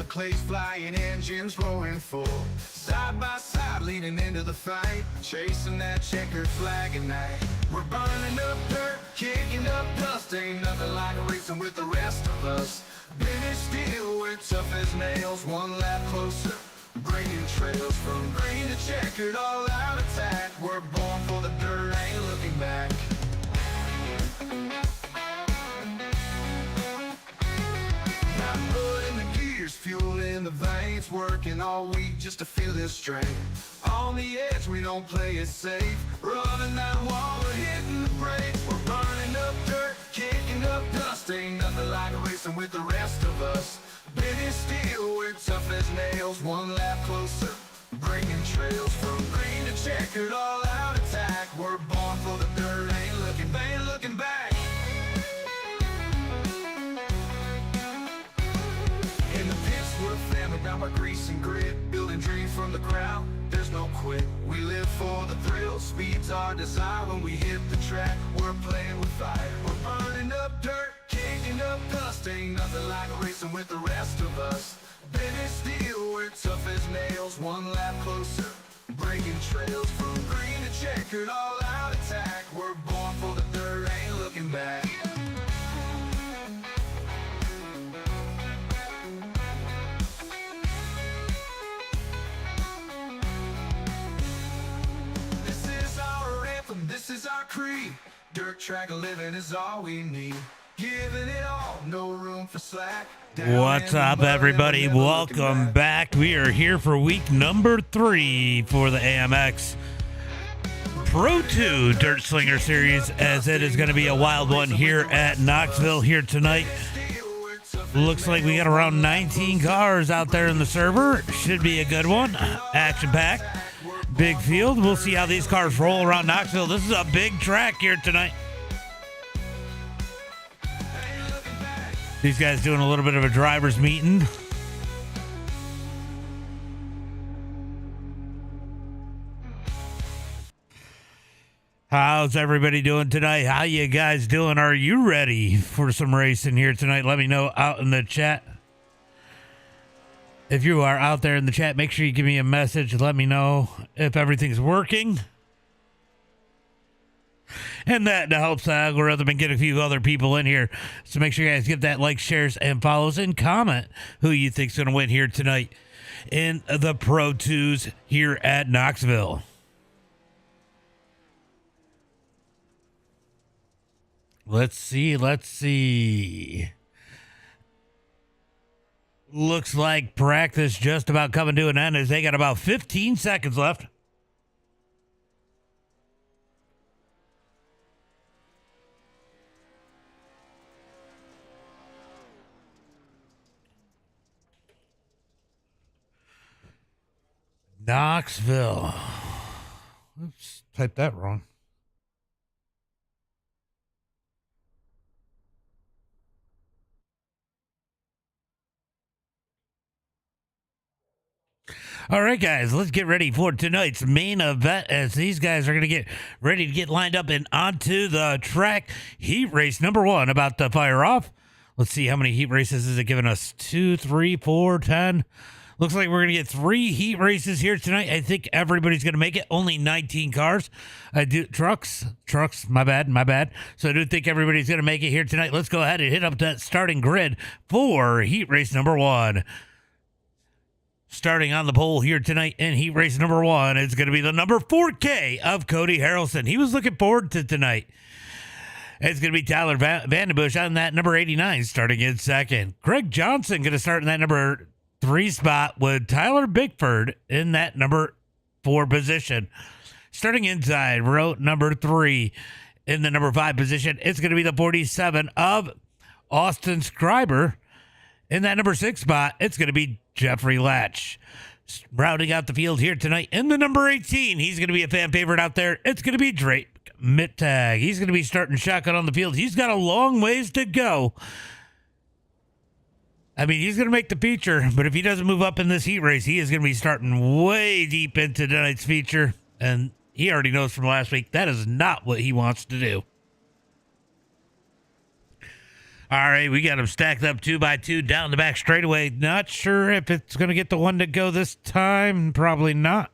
clays flying, engines roaring full. Side by side, leading into the fight, chasing that checkered flag at night. We're burning up dirt, kicking up dust. Ain't nothing like racing with the rest of us. British steel, we're tough as nails. One lap closer, bringing trails from green to checkered, all out attack. We're born for the dirt, ain't looking back. Now mud in the gears, fuel in the veins, working all week just to feel this strain. On the edge, we don't play it safe. Running that wall, we're hitting the brakes. We're burning up dirt, kicking up dust. Ain't nothing like racing with the rest of us. British steel, we're tough as nails. One lap closer, bringing trails from green to checkered, all out attack. We're born for the dirt, ain't looking back. In the pits, we're family bound by grease and grit, building dreams from the crowd. There's no quit. We live for the thrill. Speed's our desire. When we hit the track, we're playing with fire. We're burning up dirt, kicking up dust. Ain't nothing like racing with the rest of us. British steel, we're tough as nails. One lap closer, breaking trails from green to checkered, all out attack. We're born for the dirt, ain't looking back. This is our creed. Dirt track living is all we need. Giving it all, no room for slack. What's up, everybody? Welcome back. We are here for week number 3 for the AMX Pro 2 Dirt Slingers Series, as it is going to be a wild one here at Knoxville here tonight. Looks like we got around 19 cars out there in the server. Should be a good one. Action-packed. Big field. We'll see how these cars roll around Knoxville. This is a big track here tonight. These guys doing a little bit of a driver's meeting. How's everybody doing tonight? How you guys doing? Are you ready for some racing here tonight? Let me know out in the chat. If you are out there in the chat, make sure you give me a message. Let me know if everything's working. And that helps the algorithm and get a few other people in here. So make sure you guys give that like, shares, and follows, and comment who you think's going to win here tonight in the Pro 2s here at Knoxville. Let's see. Looks like practice just about coming to an end as they got about 15 seconds left. Knoxville. Oops, typed that wrong. All right, guys, let's get ready for tonight's main event as these guys are going to get ready to get lined up and onto the track. Heat race number 1 about to fire off. Let's see how many heat races is it giving us. 2, 3, 4, 10. Looks like we're going to get 3 heat races here tonight. I think everybody's going to make it. Only 19 cars. Trucks, my bad. So I do think everybody's going to make it here tonight. Let's go ahead and hit up that starting grid for heat race number 1. Starting on the pole here tonight in heat race number 1 is going to be the number 4K of Cody Harrelson. He was looking forward to tonight. It's going to be Tyler Vandenbush on that number 89 starting in second. Greg Johnson going to start in that number 3 spot with Tyler Bickford in that number 4 position. Starting inside, row number 3 in the number 5 position, it's going to be the 47 of Austin Schreiber. In that number 6 spot, it's going to be Jeffrey Latch. Rounding out the field here tonight in the number 18, he's going to be a fan favorite out there. It's going to be Drake Mittag. He's going to be starting shotgun on the field. He's got a long ways to go. I mean, he's going to make the feature, but if he doesn't move up in this heat race, he is going to be starting way deep into tonight's feature. And he already knows from last week that is not what he wants to do. All right, we got them stacked up 2x2 down the back straightaway. Not sure if it's going to get the one to go this time. Probably not.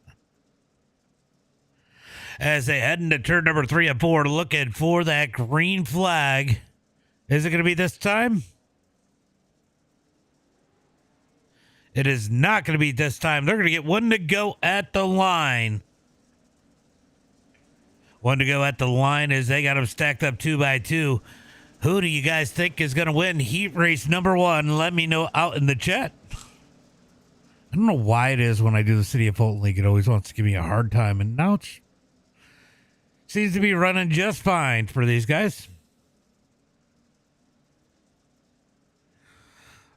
As they head into turn number 3 and 4, looking for that green flag. Is it going to be this time? It is not going to be this time. They're going to get one to go at the line. One to go at the line as they got them stacked up 2x2. Who do you guys think is going to win heat race number 1? Let me know out in the chat. I don't know why it is when I do the City of Fulton League, it always wants to give me a hard time. And now it seems to be running just fine for these guys.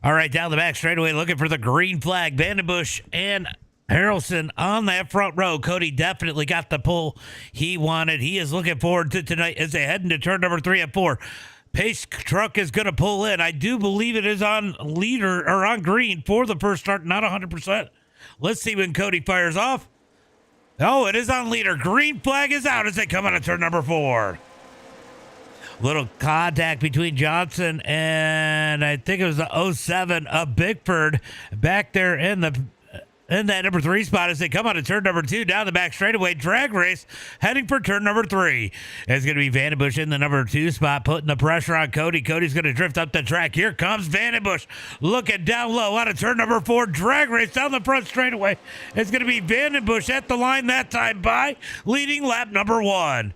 All right, down the back straightaway, looking for the green flag. Vandenbush and Harrelson on that front row. Cody definitely got the pull he wanted. He is looking forward to tonight as they head into turn number 3 and 4. Pace truck is going to pull in. I do believe it is on leader or on green for the first start, not 100%. Let's see when Cody fires off. Oh, it is on leader. Green flag is out as they come out of turn number 4. Little contact between Johnson and I think it was the 07 of Bickford back there in that number 3 spot as they come out of turn number 2 down the back straightaway. Drag race heading for turn number 3. It's going to be Vandenbush in the number 2 spot, putting the pressure on Cody. Cody's going to drift up the track. Here comes Vandenbush looking down low out of turn number 4. Drag race down the front straightaway. It's going to be Vandenbush at the line that time by leading lap number 1.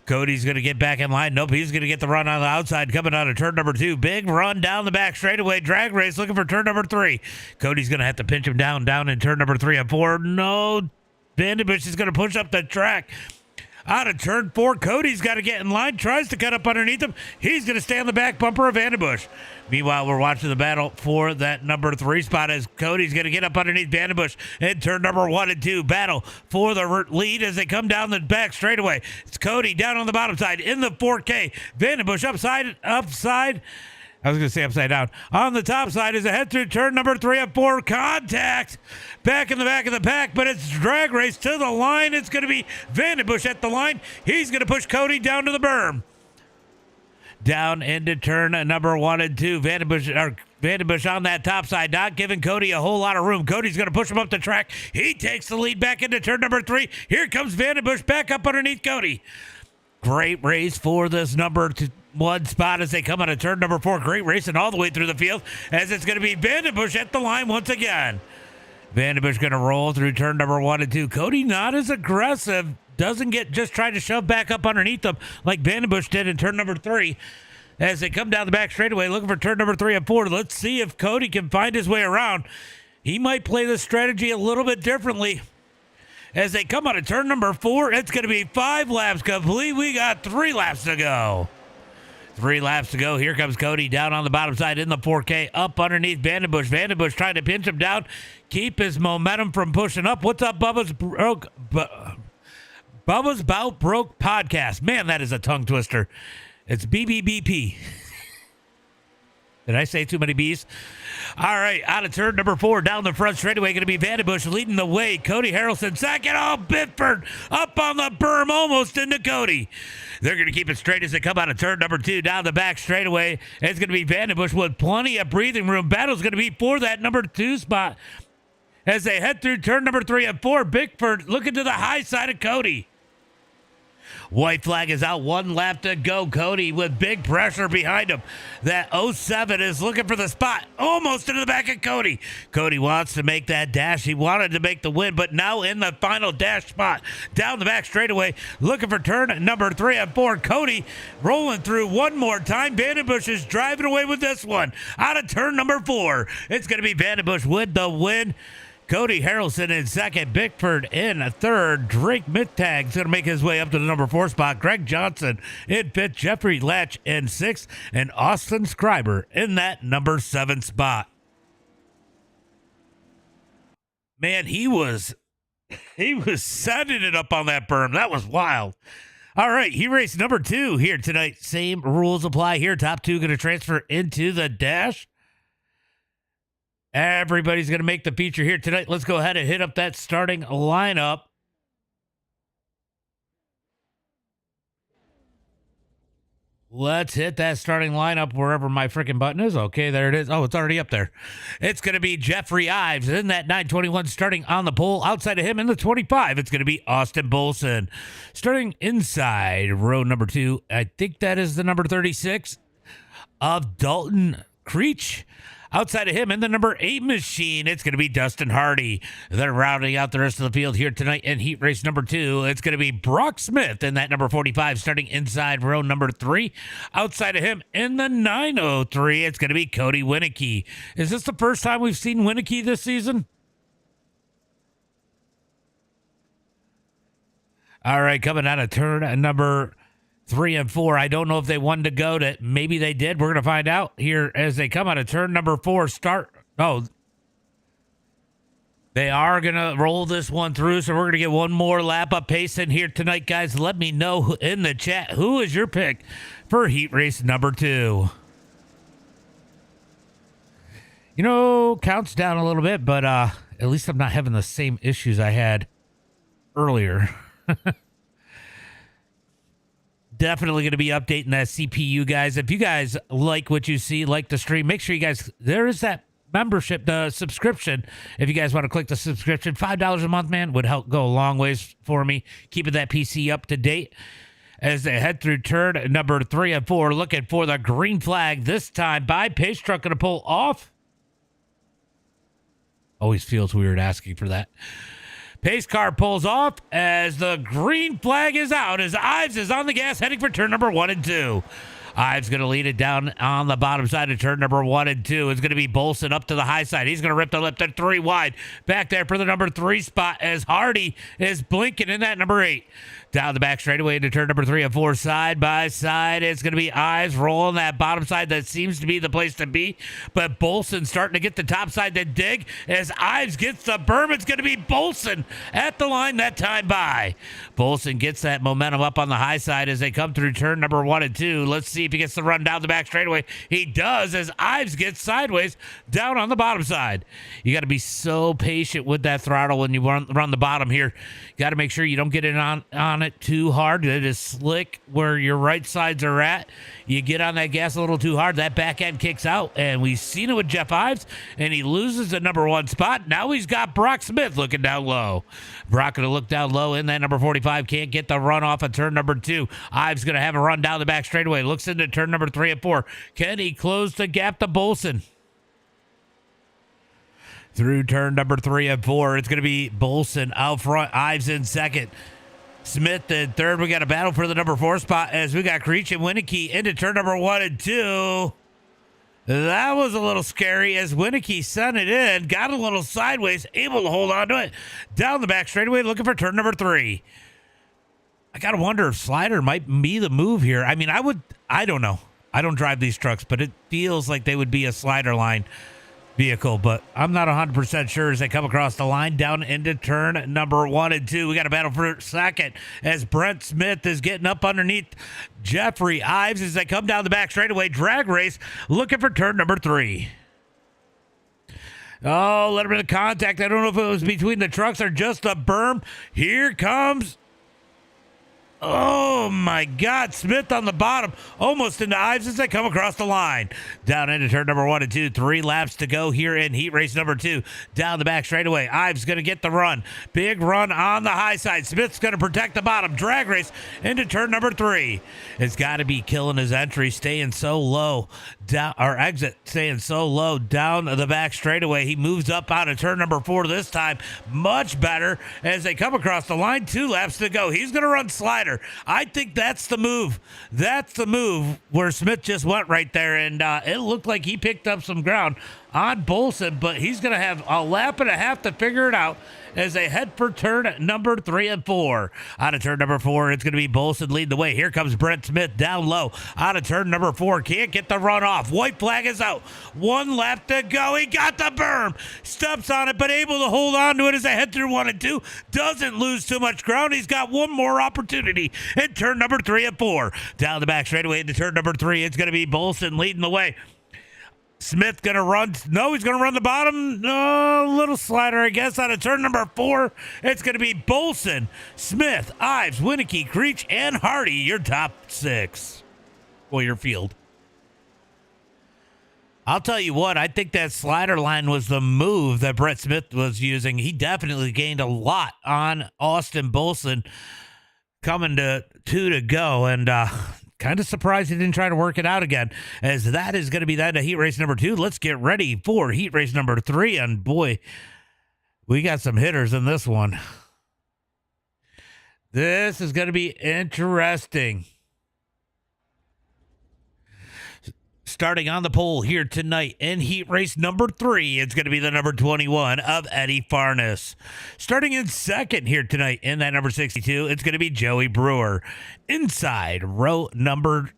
Cody's going to get back in line. Nope, he's going to get the run on the outside coming out of turn number 2. Big run down the back straightaway. Drag race looking for turn number 3. Cody's going to have to pinch him down in turn number 3 and 4. No, Vandenbush is going to push up the track. Out of turn 4, Cody's got to get in line. Tries to cut up underneath him. He's going to stay on the back bumper of Vandenbush. Meanwhile, we're watching the battle for that number 3 spot as Cody's going to get up underneath Vandenbush in turn number 1 and 2. Battle for the lead as they come down the back straightaway. It's Cody down on the bottom side in the 4K. Vandenbush upside. I was going to say upside down. On the top side as they head through turn number 3 and 4. Contact back in the back of the pack, but it's drag race to the line. It's going to be Vandenbush at the line. He's going to push Cody down to the berm. Down into turn number 1 and 2. Vandenbush on that top side, not giving Cody a whole lot of room. Cody's going to push him up the track. He takes the lead back into turn number 3. Here comes Vandenbush back up underneath Cody. Great race for this number 1 spot as they come out of turn number 4. Great racing all the way through the field as it's going to be Vandenbush at the line once again. Vandenbush going to roll through turn number 1 and 2. Cody not as aggressive. Doesn't get just trying to shove back up underneath them like Vandenbush did in turn number 3. As they come down the back straightaway looking for turn number 3 and 4. Let's see if Cody can find his way around. He might play this strategy a little bit differently. As they come out of turn number 4, it's going to be 5 laps complete. We got 3 laps to go. 3 laps to go. Here comes Cody down on the bottom side in the 4K, up underneath Vandenbush. Vandenbush trying to pinch him down, keep his momentum from pushing up. What's up, Bubba's Bout Broke podcast? Man, that is a tongue twister. It's BBBP. Did I say too many B's? All right, out of turn number 4, down the front straightaway, going to be Vandenbush leading the way. Cody Harrelson second. Oh, Bickford up on the berm, almost into Cody. They're going to keep it straight as they come out of turn number 2, down the back straightaway. It's going to be Vandenbush with plenty of breathing room. Battle's going to be for that number 2 spot. As they head through turn number 3 and 4, Bickford looking to the high side of Cody. White flag is out, 1 lap to go. Cody with big pressure behind him. That 07 is looking for the spot, almost into the back of Cody. Cody wants to make that dash. He wanted to make the win, but now in the final dash spot, down the back straightaway, looking for turn number 3 and 4. Cody rolling through one more time. Vandenbush is driving away with this one. Out of turn number 4, it's going to be Vandenbush with the win. Cody Harrelson in second, Bickford in a third. Drake Mittag's going to make his way up to the number 4 spot. Greg Johnson in fifth, Jeffrey Latch in sixth, and Austin Scriber in that number 7 spot. Man, he was setting it up on that berm. That was wild. All right, he raced number 2 here tonight. Same rules apply here. Top 2 going to transfer into the dash. Everybody's going to make the feature here tonight. Let's go ahead and hit up that starting lineup. Let's hit that starting lineup wherever my freaking button is. Okay, there it is. Oh, it's already up there. It's going to be Jeffrey Ives in that 921 starting on the pole. Outside of him in the 25, it's going to be Austin Bolson. Starting inside row number 2, I think that is the number 36 of Dalton Creech. Outside of him in the number 8 machine, it's going to be Dustin Hardy. They're rounding out the rest of the field here tonight in heat race number 2. It's going to be Brock Smith in that number 45, starting inside row number 3. Outside of him in the 903, it's going to be Cody Winicky. Is this the first time we've seen Winicky this season? All right, coming out of turn number 3 and 4. I don't know if they wanted to go to. Maybe they did. We're going to find out here as they come out of turn number 4. They are going to roll this one through, so we're going to get one more lap of pace in here tonight, guys. Let me know in the chat who is your pick for heat race number 2. You know, counts down a little bit, but at least I'm not having the same issues I had earlier. Definitely going to be updating that CPU, guys. If you guys like what you see, like the stream, make sure you guys, there is that membership, the subscription. If you guys want to click the subscription, $5 a month, man, would help go a long ways for me, keeping that PC up to date. As they head through turn number 3 and 4, looking for the green flag this time by Pace Truck, going to pull off. Always feels weird asking for that. Pace car pulls off as the green flag is out as Ives is on the gas heading for turn number 1 and 2. Ives going to lead it down on the bottom side of turn number 1 and 2. It's going to be Bolson up to the high side. He's going to rip the lip to 3 wide. Back there for the number 3 spot as Hardy is blinking in that number 8. Down the back straightaway into turn number 3 and 4, side by side. It's going to be Ives rolling that bottom side. That seems to be the place to be. But Bolson starting to get the top side to dig. As Ives gets the berm, it's going to be Bolson at the line that time by. Bolson gets that momentum up on the high side as they come through turn number 1 and 2. Let's see if he gets the run down the back straightaway. He does as Ives gets sideways down on the bottom side. You got to be so patient with that throttle when you run the bottom here. You got to make sure you don't get it on it too hard. It is slick where your right sides are at. You get on that gas a little too hard, that back end kicks out, and we've seen it with Jeff Ives, and he loses the number 1 spot. Now he's got Brock Smith looking down low. Brock going to look down low in that number 45, can't get the run off of turn number 2. Ives going to have a run down the back straightaway, looks into turn number 3 and 4. Can he close the gap to Bolson? Through turn number 3 and 4, it's going to be Bolson out front, Ives in second. Smith in third. We got a battle for the number 4 spot as we got Creech and Winicky into turn number 1 and 2. That was a little scary as Winicky sent it in, got a little sideways, able to hold on to it. Down the back straightaway, looking for turn number 3. I got to wonder if slider might be the move here. I mean, I don't know. I don't drive these trucks, but it feels like they would be a slider line vehicle, but I'm not 100% sure as they come across the line down into turn number 1 and 2. We got a battle for second as Brent Smith is getting up underneath Jeffrey Ives as they come down the back straightaway. Drag race looking for turn number 3. Oh, let him into contact. I don't know if it was between the trucks or just a berm. Here comes. Oh my God, Smith on the bottom, almost into Ives as they come across the line. Down into turn number 1 and 2, 3 laps to go here in heat race number 2. Down the back straightaway, Ives going to get the run. Big run on the high side. Smith's going to protect the bottom. Drag race into turn number 3. It's got to be killing his entry, staying so low. Down, or exit, staying so low down the back straightaway. He moves up out of turn number 4 this time. Much better as they come across the line. 2 laps to go. He's going to run slider. I think that's the move. That's the move where Smith just went right there, and it looked like he picked up some ground on Bolson, but he's going to have a lap and a half to figure it out as they head for turn number 3 and 4. Out of turn number 4, it's going to be Bolson leading the way. Here comes Brent Smith down low. Out of turn number 4, can't get the run off. White flag is out. 1 lap to go. He got the berm. Steps on it, but able to hold on to it as they head through 1 and 2. Doesn't lose too much ground. He's got one more opportunity in turn number 3 and 4. Down the back straightaway into turn number 3, it's going to be Bolson leading the way. Smith going to run. No, he's going to run the bottom. No, little slider, I guess, out of turn number 4. It's going to be Bolson, Smith, Ives, Winicky, Creech, and Hardy, your top 6. Boyer Field. I'll tell you what, I think that slider line was the move that Brett Smith was using. He definitely gained a lot on Austin Bolson coming to 2 to go, and kind of surprised he didn't try to work it out again, as that is going to be that to heat race number 2. Let's get ready for heat race number 3, and boy, we got some hitters in this one. This is going to be interesting. Starting on the pole here tonight in heat race number 3, it's going to be the number 21 of Eddie Farnes. Starting in second here tonight in that number 62, it's going to be Joey Brewer. Outside of row number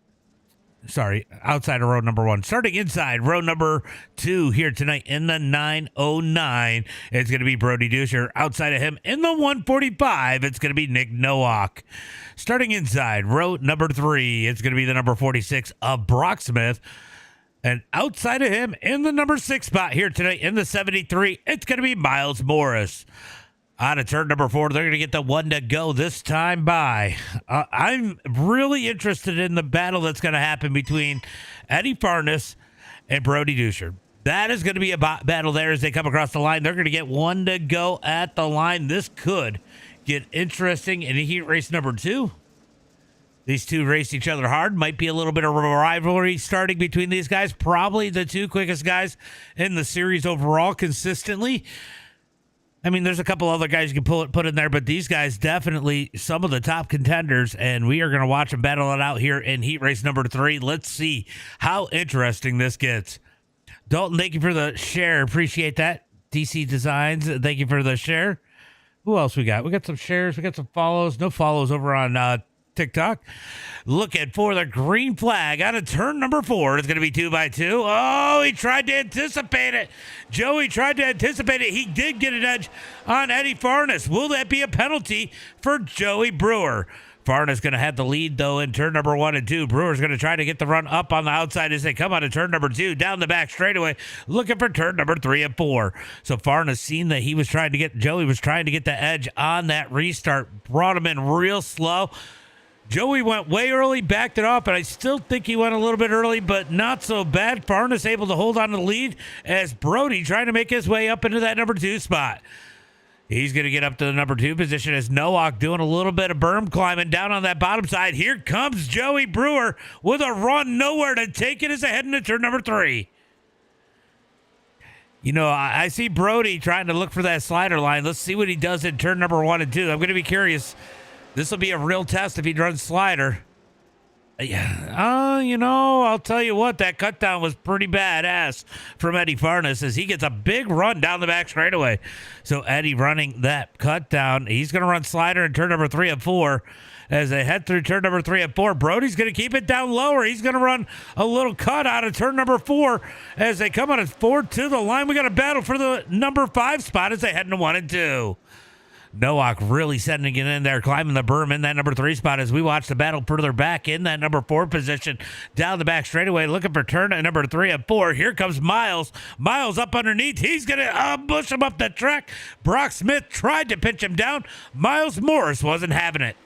1. Starting inside row number 2 here tonight in the 909, it's going to be Brody Duscher. Outside of him in the 145, it's going to be Nick Nowak. Starting inside row number 3, it's going to be the number 46 of Brock Smith. And outside of him in the number 6 spot here tonight in the 73, it's going to be Miles Morris. Out of turn number 4, they're going to get the 1 to go this time by. I'm really interested in the battle that's going to happen between Eddie Farnes and Brody Duscher. That is going to be a battle there as they come across the line. They're going to get 1 to go at the line. This could get interesting in heat race number 2. These two race each other hard. Might be a little bit of a rivalry starting between these guys. Probably the 2 quickest guys in the series overall consistently. I mean, there's a couple other guys you can put in there, but these guys definitely some of the top contenders, and we are going to watch them battle it out here in heat race number 3. Let's see how interesting this gets. Dalton, thank you for the share. Appreciate that. DC Designs, thank you for the share. Who else we got? We got some shares. We got some follows. No follows over on TikTok. Looking for the green flag out of turn number 4. It's going to be 2x2. Oh, he tried to anticipate it. Joey tried to anticipate it. He did get an edge on Eddie Farnes. Will that be a penalty for Joey Brewer? Farnes going to have the lead, though, in turn number 1 and 2. Brewer's going to try to get the run up on the outside as they come out of turn number 2, down the back straightaway, looking for turn number 3 and 4. So Farnes seen that Joey was trying to get the edge on that restart, brought him in real slow. Joey went way early, backed it off, but I still think he went a little bit early, but not so bad. Farnes able to hold on to the lead as Brody trying to make his way up into that number 2 spot. He's going to get up to the number 2 position as Nowak doing a little bit of berm climbing down on that bottom side. Here comes Joey Brewer with a run nowhere to take it as ahead into turn number 3. You know, I see Brody trying to look for that slider line. Let's see what he does in turn number 1 and 2. I'm going to be curious. This will be a real test if he runs slider. Yeah, you know, I'll tell you what, that cut down was pretty badass from Eddie Farnes as he gets a big run down the back straightaway. So Eddie running that cut down. He's going to run slider in turn number 3 and 4. As they head through turn number 3 and 4, Brody's going to keep it down lower. He's going to run a little cut out of turn number 4 as they come out of 4 to the line. We got a battle for the number 5 spot as they head into 1 and 2. Nowak really setting it in there, climbing the berm in that number 3 spot as we watch the battle further back in that number 4 position. Down the back straightaway, looking for turn at number 3 and 4. Here comes Miles. Miles up underneath. He's going to ambush him up the track. Brock Smith tried to pinch him down. Miles Morris wasn't having it.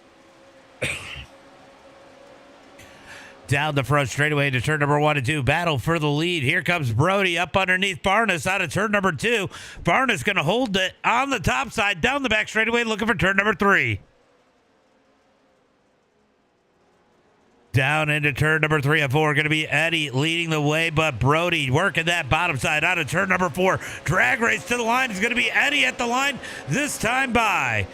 Down the front straightaway to turn number 1 and 2. Battle for the lead. Here comes Brody up underneath Farnes out of turn number 2. Farnes going to hold it on the top side. Down the back straightaway looking for turn number 3. Down into turn number 3 and 4. Going to be Eddie leading the way, but Brody working that bottom side out of turn number 4. Drag race to the line. It's going to be Eddie at the line this time by.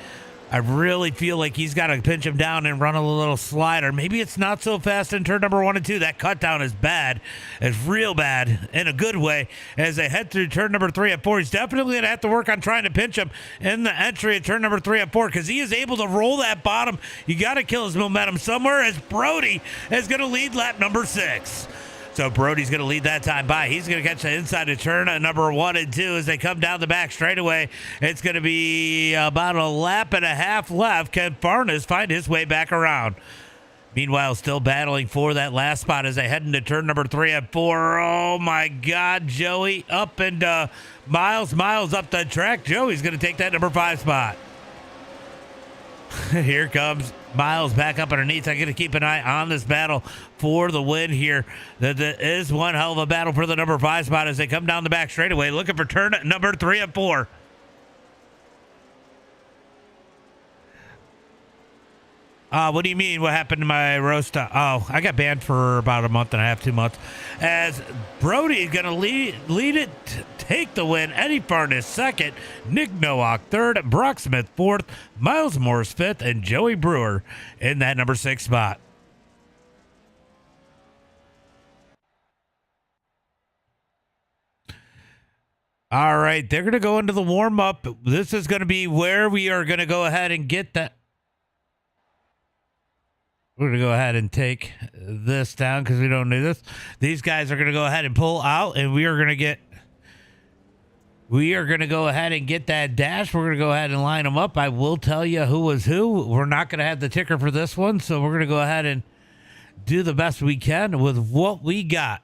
I really feel like he's got to pinch him down and run a little slider. Maybe it's not so fast in turn number 1 and 2. That cut down is bad. It's real bad in a good way. As they head through turn number 3 and 4, he's definitely going to have to work on trying to pinch him in the entry at turn number 3 and 4 because he is able to roll that bottom. You got to kill his momentum somewhere as Brody is going to lead lap number 6. So Brody's going to lead that time by. He's going to catch the inside of turn at number 1 and 2 as they come down the back straightaway. It's going to be about a lap and a half left. Can Farnes find his way back around? Meanwhile, still battling for that last spot as they head into turn number 3 and 4. Oh, my God. Joey up and Miles up the track. Joey's going to take that number 5 spot. Here comes Miles back up underneath. I got to keep an eye on this battle for the win here. That is one hell of a battle for the number 5 spot as they come down the back straightaway, looking for turn number 3 and 4. What do you mean? What happened to my roast? Oh, I got banned for about a month and a half, 2 months. As Brody is going to lead it, take the win. Eddie Farnes second, Nick Nowak third, Brock Smith fourth, Miles Morris fifth, and Joey Brewer in that number 6 spot. All right, they're going to go into the warm-up. This is going to be where we are going to go ahead and get that. We're going to go ahead and take this down because we don't need this. These guys are going to go ahead and pull out, and we are going to go ahead and get that dash. We're going to go ahead and line them up. I will tell you who was who. We're not going to have the ticker for this one, so we're going to go ahead and do the best we can with what we got.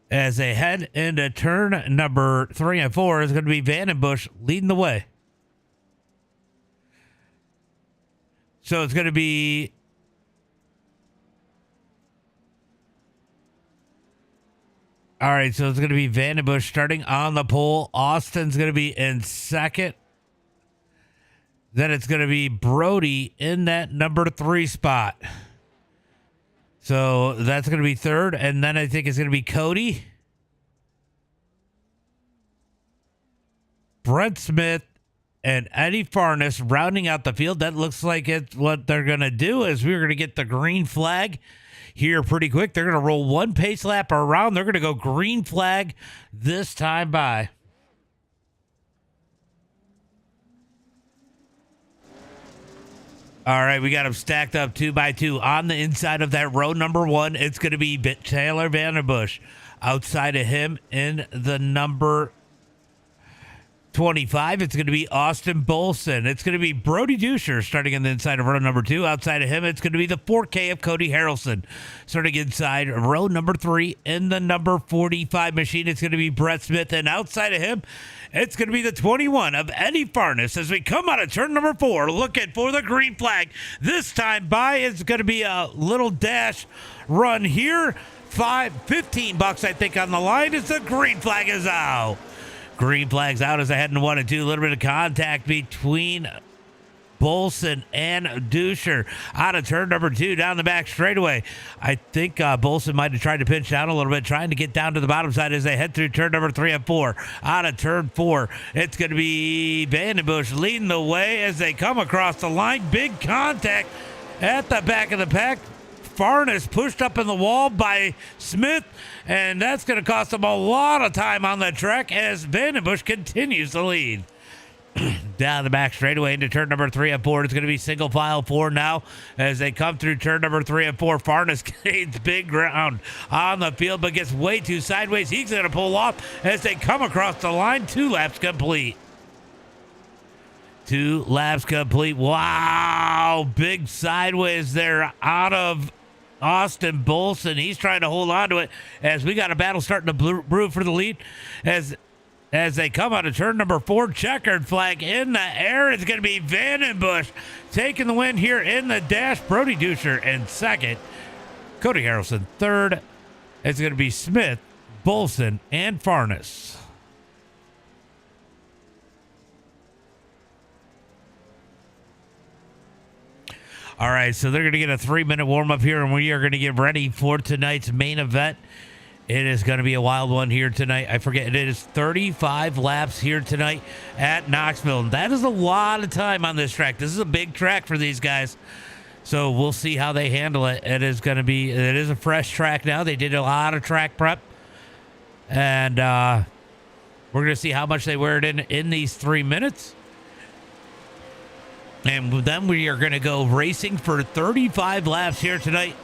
As they head into turn number 3 and 4, is going to be Vandenbush leading the way. So it's going to be all right. So it's going to be Vandenbush starting on the pole. Austin's going to be in second. Then it's going to be Brody in that number 3 spot. So that's going to be third. And then I think it's going to be Cody, Brent Smith, and Eddie Farnes rounding out the field. That looks like it's what they're going to do is we're going to get the green flag here pretty quick. They're going to roll one pace lap around. They're going to go green flag this time by. All right, we got them stacked up 2 by 2 on the inside of that row number 1. It's going to be Taylor Vandenbush. Outside of him in the number 25, it's going to be Austin Bolson. It's going to be Brody Duscher starting on the inside of row number 2. Outside of him, it's going to be the 4K of Cody Harrelson. Starting inside row number 3 in the number 45 machine, it's going to be Brett Smith. And outside of him, it's going to be the 21 of Eddie Farnes as we come out of turn number 4 looking for the green flag. This time by, it's going to be a little dash run here. $15, I think, on the line as the green flag is out. Green flag's out as I head into 1 and 2. A little bit of contact between Bolson and Duscher out of turn number 2 down the back straightaway. I think Bolson might have tried to pinch down a little bit, trying to get down to the bottom side as they head through turn number 3 and 4. Out of turn 4, it's going to be Vandenbush leading the way as they come across the line. Big contact at the back of the pack. Farnes pushed up in the wall by Smith, and that's going to cost them a lot of time on the track as Vandenbush continues to lead. Down the back straightaway into turn number 3 and 4. It's going to be single file 4 now as they come through turn number 3 and 4. Farnes gains big ground on the field but gets way too sideways. He's going to pull off as they come across the line. 2 laps complete. 2 laps complete. Wow, big sideways there out of Austin Bolson. He's trying to hold on to it as we got a battle starting to brew for the lead as they come out of turn number 4. Checkered flag in the air. It's going to be Vandenbush taking the win here in the dash. Brody Duscher in second. Cody Harrelson third. It's going to be Smith, Bolson, and Farnes. All right, so they're going to get a 3-minute warm-up here, and we are going to get ready for tonight's main event. It is going to be a wild one here tonight. I forget, it is 35 laps here tonight at Knoxville. That is a lot of time on this track. This is a big track for these guys. So we'll see how they handle it. It is a fresh track now. They did a lot of track prep. And we're going to see how much they wear it in these 3 minutes. And then we are going to go racing for 35 laps here tonight.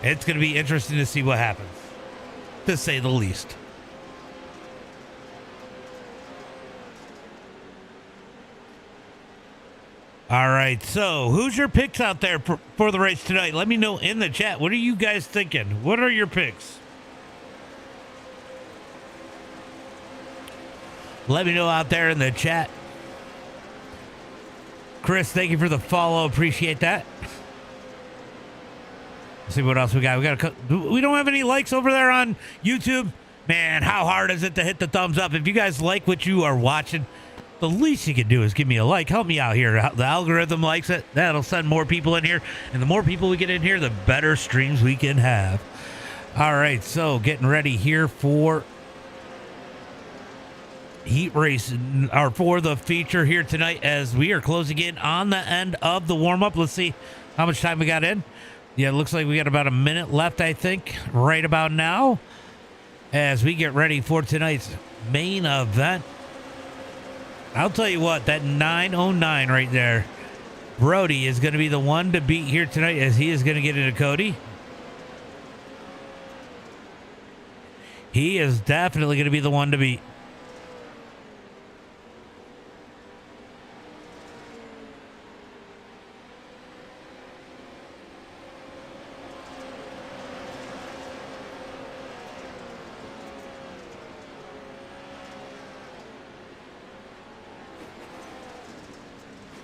It's going to be interesting to see what happens, to say the least. All right, so who's your picks out there for the race tonight? Let me know in the chat. What are you guys thinking? What are your picks? Let me know out there in the chat. Chris, thank you for the follow. Appreciate that. Let's see what else we got. We don't have any likes over there on YouTube. Man, how hard is it to hit the thumbs up? If you guys like what you are watching, the least you can do is give me a like. Help me out here. The algorithm likes it. That'll send more people in here. And the more people we get in here, the better streams we can have. All right, so getting ready here for heat race, or for the feature here tonight, as we are closing in on the end of the warm-up. Let's see how much time we got in. Yeah, it looks like we got about a minute left, I think, right about now, as we get ready for tonight's main event. I'll tell you what, that 909 right there, Brody is going to be the one to beat here tonight, as he is going to get into Cody. He is definitely going to be the one to beat.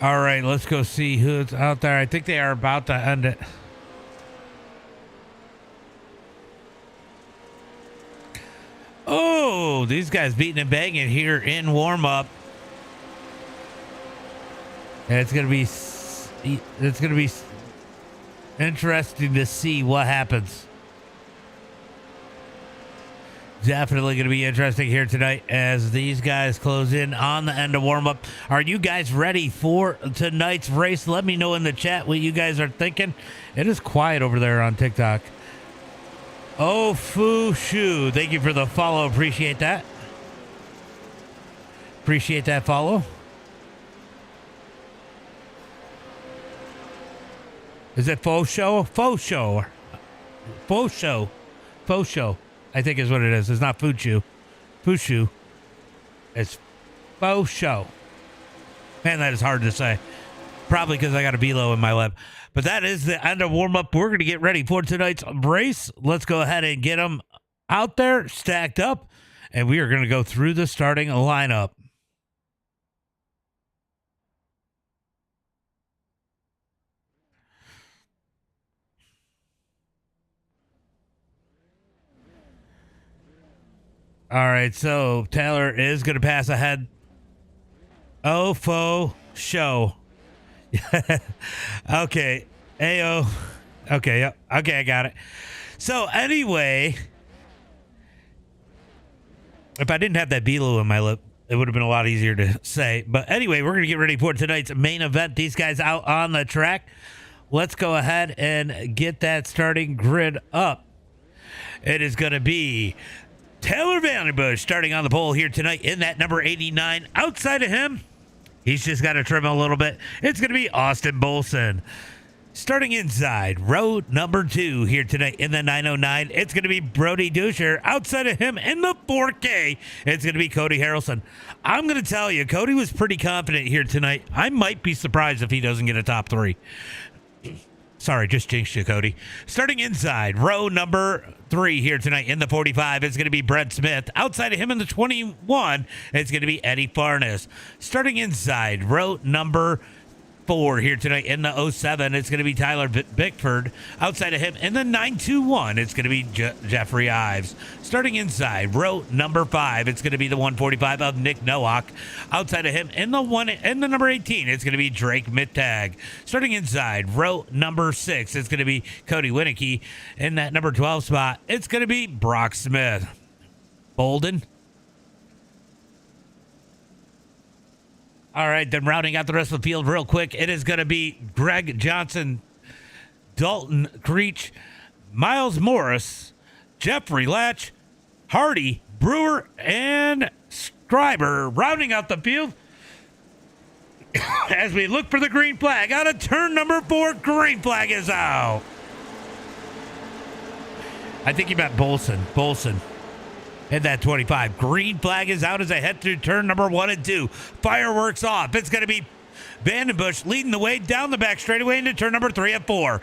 All right, let's go see who's out there. I think they are about to end it. Oh, these guys beating and banging here in warm-up. And it's gonna be interesting to see what happens. Definitely going to be interesting here tonight as these guys close in on the end of warm-up. Are you guys ready for tonight's race? Let me know in the chat what you guys are thinking. It is quiet over there on TikTok. Oh, Foo Shoo. Thank you for the follow. Appreciate that. Appreciate that follow. Is it Faux Show? Faux Show. Faux Show. Faux Show, I think is what it is. It's not Fushu. Fushu. It's Faux Show. Man, that is hard to say. Probably because I got a B-low in my lip. But that is the end of warm-up. We're going to get ready for tonight's race. Let's go ahead and get them out there, stacked up, and we are going to go through the starting lineup. All right, so Taylor is going to pass ahead. Oh, faux show. Okay. Ayo. Okay, yep. Okay, I got it. So anyway, if I didn't have that B-low in my lip, it would have been a lot easier to say. But anyway, we're going to get ready for tonight's main event. These guys out on the track. Let's go ahead and get that starting grid up. It is going to be Taylor Vanderbush starting on the pole here tonight in that number 89. Outside of him, he's just got to trim a little bit. It's going to be Austin Bolson. Starting inside, row number 2 here tonight in the 909. It's going to be Brody Duscher. Outside of him in the 4K, it's going to be Cody Harrelson. I'm going to tell you, Cody was pretty confident here tonight. I might be surprised if he doesn't get a top 3. Sorry, just jinxed you, Cody. Starting inside, row number 3 here tonight in the 45, it's going to be Brett Smith. Outside of him in the 21, it's going to be Eddie Farnes. Starting inside, row number 4 here tonight in the 07, it's going to be Tyler Bickford. Outside of him in the 921, it's going to be Jeffrey Ives. Starting inside, row number 5, it's going to be the 145 of Nick Nowak. Outside of him in the number 18, it's going to be Drake Mittag. Starting inside, row number 6, it's going to be Cody Winicky. In that number 12 spot, it's going to be Brock Smith. Bolden. All right, then rounding out the rest of the field real quick, it is going to be Greg Johnson, Dalton Creech, Miles Morris, Jeffrey Latch, Hardy, Brewer, and Scriber. Rounding out the field as we look for the green flag. Out of turn number 4, green flag is out. I think you meant Bolson. Hit that 25. Green flag is out as I head through turn number 1 and 2. Fireworks off. It's going to be Vandenbush leading the way down the back straightaway into turn number 3 and 4.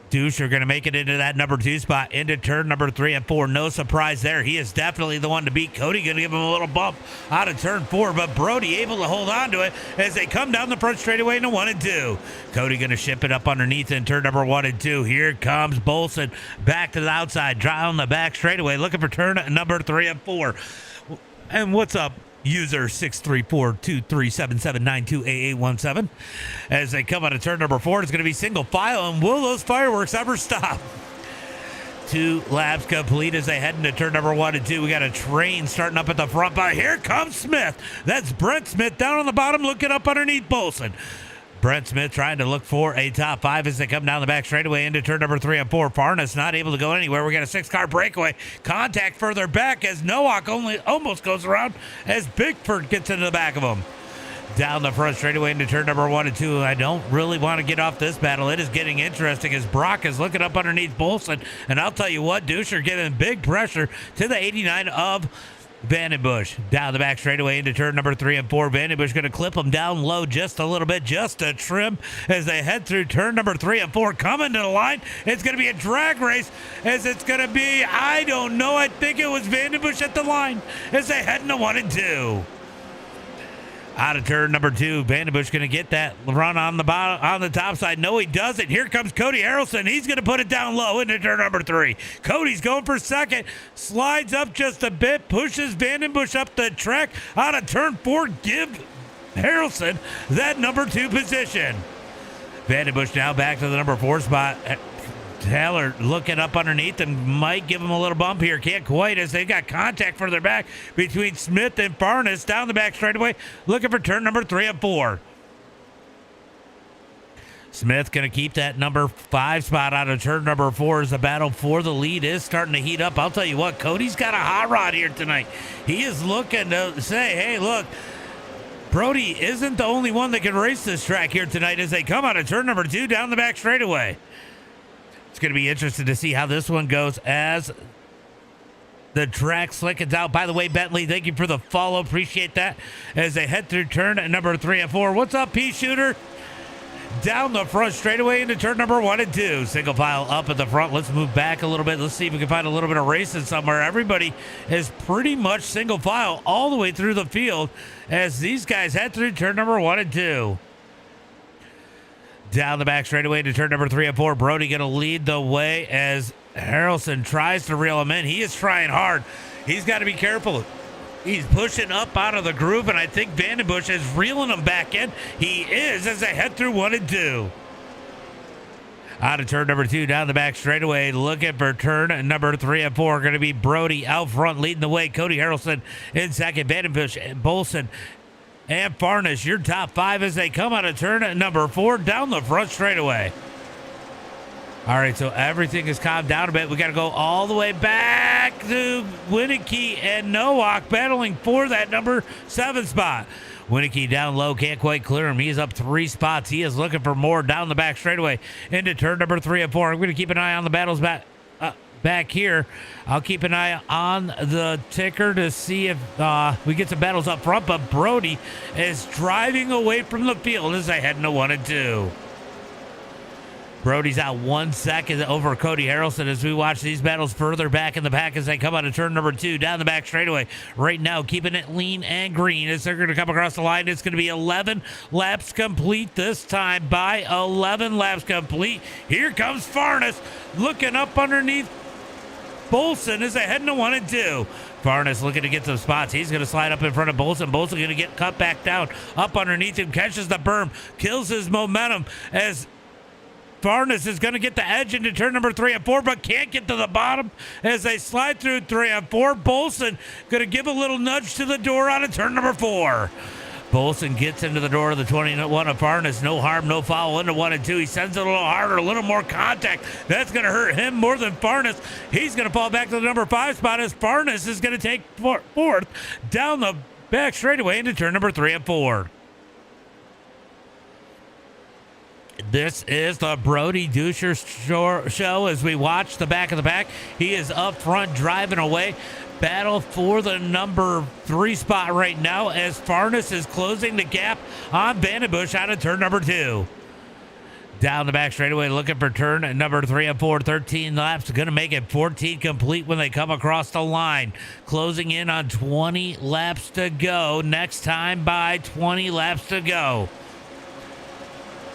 Duscher going to make it into that number 2 spot, into turn number 3 and 4. No surprise there. He is definitely the one to beat. Cody going to give him a little bump out of turn 4, but Brody able to hold on to it as they come down the front straightaway into 1 and 2. Cody going to ship it up underneath in turn number 1 and 2. Here comes Bolson back to the outside, down the back straightaway, looking for turn number 3 and 4. And what's up, user 634-2377-928817. As they come out of turn number 4, it's going to be single file, and will those fireworks ever stop? 2 laps complete as they head into turn number 1 and 2. We got a train starting up at the front, but here comes Smith. That's Brent Smith down on the bottom, looking up underneath Bolson. Brent Smith trying to look for a top 5 as they come down the back straightaway into turn number 3 and 4. Farnes not able to go anywhere. We got a 6-car breakaway. Contact further back as Nowak almost goes around as Bigford gets into the back of him. Down the front straightaway into turn number 1 and 2. I don't really want to get off this battle. It is getting interesting as Brock is looking up underneath Bolson. And I'll tell you what, Duscher giving big pressure to the 89 of Vandenbush. Down the back straightaway into turn number 3 and 4. Vandenbush going to clip them down low just a little bit, just a trim as they head through turn number 3 and 4. Coming to the line. It's going to be a drag race as it's going to be, I don't know, I think it was Vandenbush at the line as they head into 1 and 2. Out of turn number 2, Vandenbush going to get that run on the bottom, on the top side. No, he doesn't. Here comes Cody Harrelson. He's going to put it down low into turn number 3. Cody's going for second, slides up just a bit, pushes Vandenbush up the track. Out of turn 4, give Harrelson that number 2 position. Vandenbush now back to the number 4 spot. Taylor looking up underneath and might give him a little bump here. Can't quite as they got contact further back between Smith and Farnes down the back straightaway, looking for turn number 3 and 4. Smith going to keep that number 5 spot out of turn number 4 as the battle for the lead is starting to heat up. I'll tell you what, Cody's got a hot rod here tonight. He is looking to say, hey, look, Brody isn't the only one that can race this track here tonight as they come out of turn number 2 down the back straightaway. It's going to be interesting to see how this one goes as the track slickens out. By the way, Bentley, thank you for the follow. Appreciate that. As they head through turn number 3 and 4. What's up, P-Shooter? Down the front straightaway into turn number 1 and 2. Single file up at the front. Let's move back a little bit. Let's see if we can find a little bit of racing somewhere. Everybody is pretty much single file all the way through the field as these guys head through turn number 1 and 2. Down the back straightaway to turn number 3 and 4. Brody going to lead the way as Harrelson tries to reel him in. He is trying hard. He's got to be careful. He's pushing up out of the groove, and I think Vandenbush is reeling him back in. He is as they head through 1 and 2. Out of turn number 2, down the back straightaway, looking for turn number 3 and 4. Going to be Brody out front, leading the way. Cody Harrelson in second. Vandenbush, Bolson, and Farnes, your top 5 as they come out of turn number 4 down the front straightaway. All right, so everything is calmed down a bit. We got to go all the way back to Winnicky and Nowak battling for that number 7 spot. Winnicky down low, can't quite clear him. He's up 3 spots. He is looking for more down the back straightaway into turn number 3 and 4. I'm going to keep an eye on the battles back here. I'll keep an eye on the ticker to see if we get some battles up front, but Brody is driving away from the field as they head into 1 and 2. Brody's out 1 second over Cody Harrelson as we watch these battles further back in the pack as they come out of turn number 2 down the back straightaway. Right now, keeping it lean and green as they're going to come across the line. It's going to be 11 laps complete this time by 11 laps complete. Here comes Farnes looking up underneath Bolson as they head into 1 and 2. Farnes looking to get some spots. He's going to slide up in front of Bolson. Bolson going to get cut back down. Up underneath him, catches the berm, kills his momentum as Farnes is going to get the edge into turn number 3 and 4, but can't get to the bottom as they slide through 3 and 4. Bolson going to give a little nudge to the door out of turn number 4. Bolson gets into the door of the 21 of Farnes. No harm, no foul into 1 and 2. He sends it a little harder, a little more contact. That's going to hurt him more than Farnes. He's going to fall back to the number 5 spot as Farnes is going to take fourth down the back straightaway into turn number 3 and 4. This is the Brody Duscher show as we watch the back of the pack. He is up front driving away. Battle for the number 3 spot right now as Farnes is closing the gap on Vandenbush out of turn number 2. Down the back straightaway, looking for turn at number 3 and 4. 13 laps, going to make it 14 complete when they come across the line. Closing in on 20 laps to go. Next time by 20 laps to go.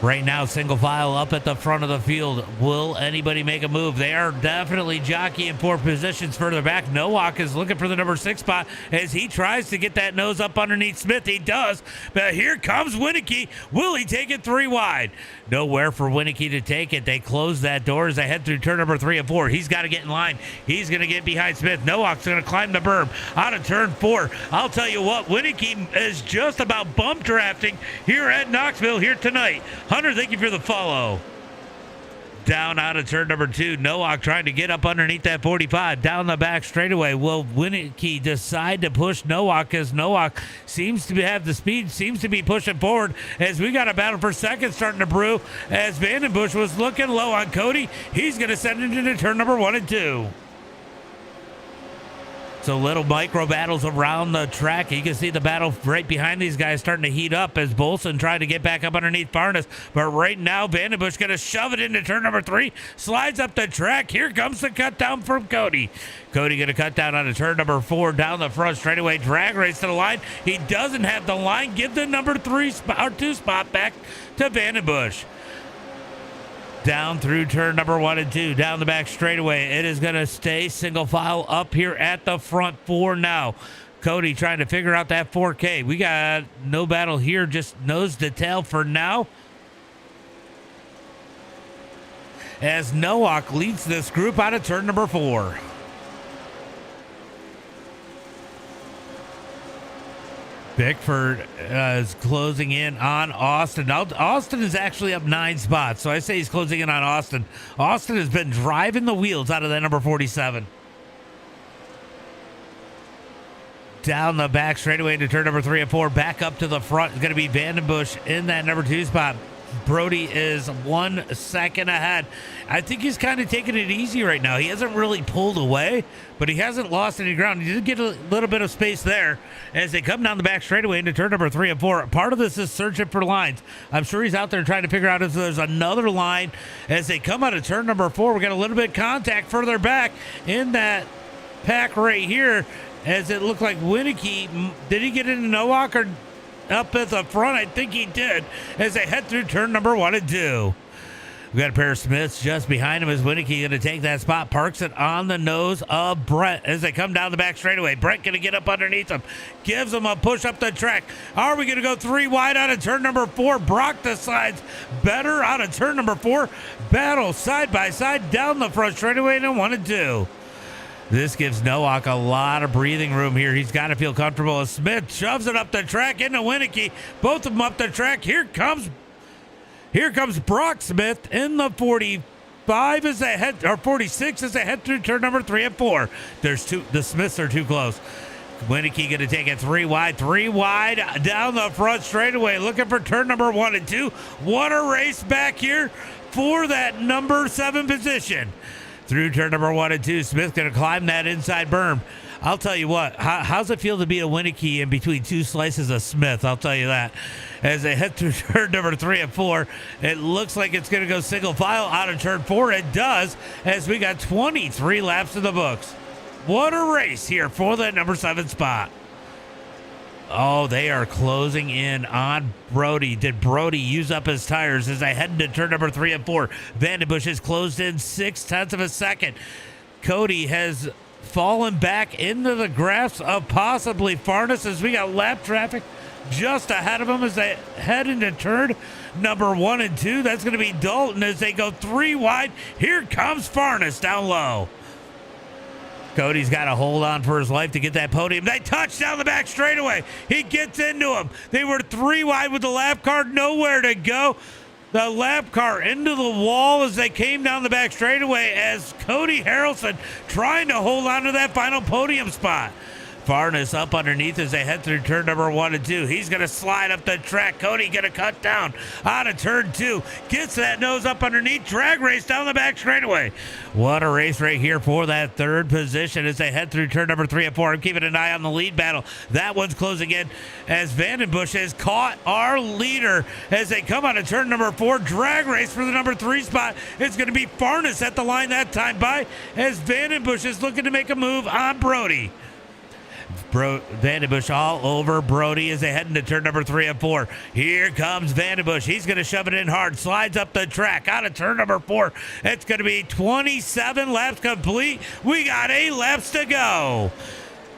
Right now, single file up at the front of the field. Will anybody make a move? They are definitely jockeying for positions further back. Nowak is looking for the number 6 spot as he tries to get that nose up underneath Smith. He does, but here comes Winicky. Will he take it 3 wide? Nowhere for Winicky to take it. They close that door as they head through turn number 3 and 4. He's got to get in line. He's going to get behind Smith. Nowak's going to climb the berm out of turn 4. I'll tell you what, Winicky is just about bump drafting here at Knoxville here tonight. Hunter, thank you for the follow. Down out of turn number 2. Nowak trying to get up underneath that 45. Down the back straightaway. Will Winicky decide to push Nowak as Nowak seems to have the speed, seems to be pushing forward as we got a battle for second starting to brew as Vandenbush was looking low on Cody. He's going to send it into turn number 1 and 2. So little micro battles around the track. You can see the battle right behind these guys starting to heat up as Bolson tried to get back up underneath Farnes. But right now, Vandenbush going to shove it into turn number 3. Slides up the track. Here comes the cut down from Cody. Cody going to cut down onto turn number 4 down the front straightaway. Drag race to the line. He doesn't have the line. Give the number 3 or 2 spot back to Vandenbush. Down through turn number 1 and 2, down the back straightaway. It is going to stay single file up here at the front 4 now. Cody trying to figure out that 4K. We got no battle here, just nose to tail for now. As Nowak leads this group out of turn number 4. Bickford is closing in on Austin. Now, Austin is actually up 9 spots, so I say he's closing in on Austin. Austin has been driving the wheels out of that number 47. Down the back straightaway into turn number 3 and 4. Back up to the front is going to be Vandenbush in that number 2 spot. Brody is 1 second ahead. I think he's kind of taking it easy right now. He hasn't really pulled away, but he hasn't lost any ground. He did get a little bit of space there as they come down the back straightaway into turn number 3 and 4. Part of this is searching for lines. I'm sure he's out there trying to figure out if there's another line as they come out of turn number 4. We got a little bit of contact further back in that pack right here as it looked like Winicky. Did he get into Nowak or up at the front? I think he did as they head through turn number 1 and 2. We got a pair of Smiths just behind him as Winicky going to take that spot, parks it on the nose of Brent as they come down the back straightaway. Brent going to get up underneath him, gives him a push up the track. Are we going to go 3 wide out of turn number 4? Brock decides better out of turn number 4. Battle side by side down the front straightaway in 1 and 2. This gives Nowak a lot of breathing room here. He's got to feel comfortable as Smith shoves it up the track into Winicky. Both of them up the track. Here comes Brock Smith in the 45 as they head, or 46 as they head through turn number 3 and 4. The Smiths are too close. Winicky going to take it 3 wide down the front straightaway, looking for turn number 1 and 2. What a race back here for that number 7 position. Through turn number 1 and 2, Smith going to climb that inside berm. I'll tell you what, how's it feel to be a Winicky in between 2 slices of Smith? I'll tell you that. As they head through turn number 3 and 4, it looks like it's going to go single file out of turn 4. It does, as we got 23 laps in the books. What a race here for the number 7 spot. Oh, they are closing in on Brody. Did Brody use up his tires as they head into turn number 3 and 4? Vandenbush has closed in 0.6 of a second. Cody has fallen back into the grasp of possibly Farnes as we got lap traffic just ahead of him as they head into turn number 1 and 2. That's going to be Dalton as they go 3 wide. Here comes Farnes down low. Cody's got to hold on for his life to get that podium. They touch down the back straightaway. He gets into him. They were 3 wide with the lap car, nowhere to go. The lap car into the wall as they came down the back straightaway as Cody Harrelson trying to hold on to that final podium spot. Farnes up underneath as they head through turn number 1 and 2. He's going to slide up the track. Cody going to cut down out of turn 2. Gets that nose up underneath. Drag race down the back straightaway. What a race right here for that third position as they head through turn number 3 and 4. I'm keeping an eye on the lead battle. That one's closing in as Vandenbush has caught our leader as they come out of turn number 4. Drag race for the number 3 spot. It's going to be Farnes at the line that time by as Vandenbush is looking to make a move on Brody. Vandenbush all over Brody as they head into turn number 3 and 4. Here comes Vandenbush. He's going to shove it in hard. Slides up the track out of turn number 4. It's going to be 27 laps complete. We got 8 laps to go.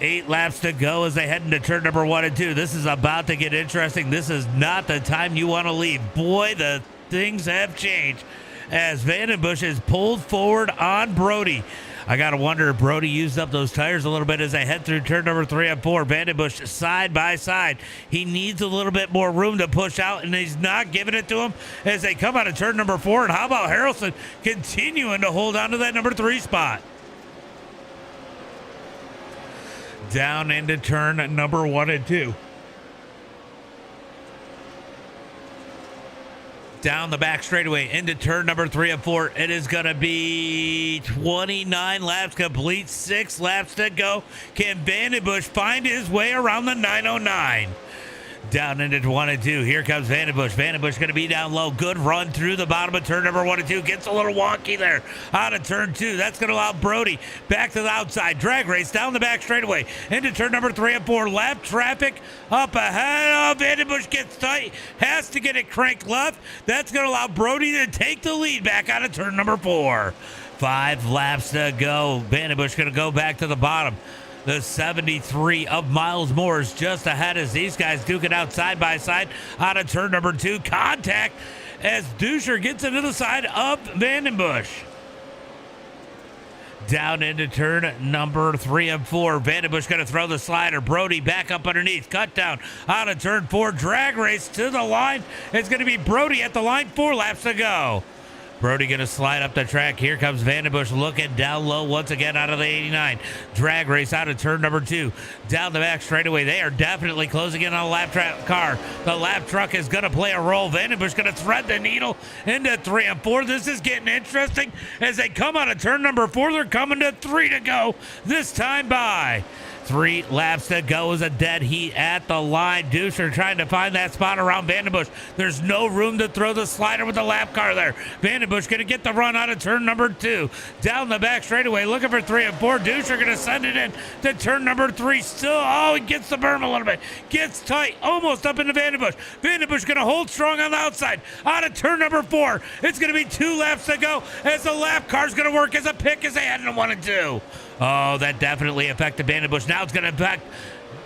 8 laps to go as they head into turn number 1 and 2. This is about to get interesting. This is not the time you want to leave. Boy, the things have changed as Vandenbush is pulled forward on Brody. I got to wonder if Brody used up those tires a little bit as they head through turn number 3 and 4. Vandenbush side by side. He needs a little bit more room to push out, and he's not giving it to him as they come out of turn number 4. And how about Harrelson continuing to hold on to that number 3 spot? Down into turn number 1 and 2. Down the back straightaway into turn number 3 and 4. It is going to be 29 laps complete, 6 laps to go. Can Vandenbush find his way around the 909? Down into 1 and 2. Here comes Vandenbush. Vandenbush going to be down low. Good run through the bottom of turn number 1 and 2. Gets a little wonky there out of turn 2. That's going to allow Brody back to the outside. Drag race down the back straightaway into turn number 3 and 4. Lap traffic up ahead. Oh, Vandenbush gets tight. Has to get it cranked left. That's going to allow Brody to take the lead back out of turn number 4. 5 laps to go. Vandenbush going to go back to the bottom. The 73 of Miles Moore is just ahead as these guys duke it out side by side out of turn number 2. Contact as Duscher gets into the side of Vandenbush. Down into turn number 3 and 4. Vandenbush going to throw the slider. Brody back up underneath. Cut down out of turn 4. Drag race to the line. It's going to be Brody at the line. 4 laps to go. Brody going to slide up the track. Here comes Vandenbush looking down low once again out of the 89. Drag race out of turn number 2. Down the back straightaway. They are definitely closing in on a lap car. The lap truck is going to play a role. Vandenbush going to thread the needle into 3 and 4. This is getting interesting as they come out of turn number 4. They're coming to 3 to go. This time by 3 laps to go is a dead heat at the line. Duscher trying to find that spot around Vandenbush. There's no room to throw the slider with the lap car there. Vandenbush going to get the run out of turn number 2. Down the back straightaway looking for 3 and 4. Duscher going to send it in to turn number 3. Still, he gets the berm a little bit. Gets tight, almost up into Vandenbush. Vandenbush going to hold strong on the outside. Out of turn number 4. It's going to be 2 laps to go as the lap car's going to work as a pick as they head into 1 and 2. Oh, that definitely affected Vandenbush. Now it's going to affect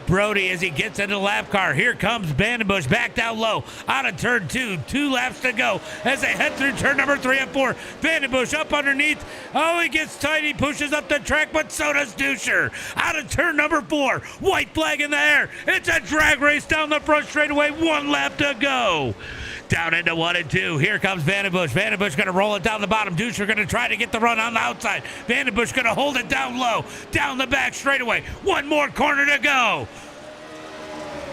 Brody as he gets into the lap car. Here comes Vandenbush back down low out of turn 2. 2 laps to go as they head through turn number 3 and 4. Vandenbush up underneath. Oh, he gets tight. He pushes up the track, but so does Duscher. Out of turn number 4. White flag in the air. It's a drag race down the front straightaway. 1 lap to go. Down into 1 and 2. Here comes Vandenbush. Vandenbush going to roll it down the bottom. Duscher going to try to get the run on the outside. Vandenbush going to hold it down low. Down the back straightaway. 1 more corner to go.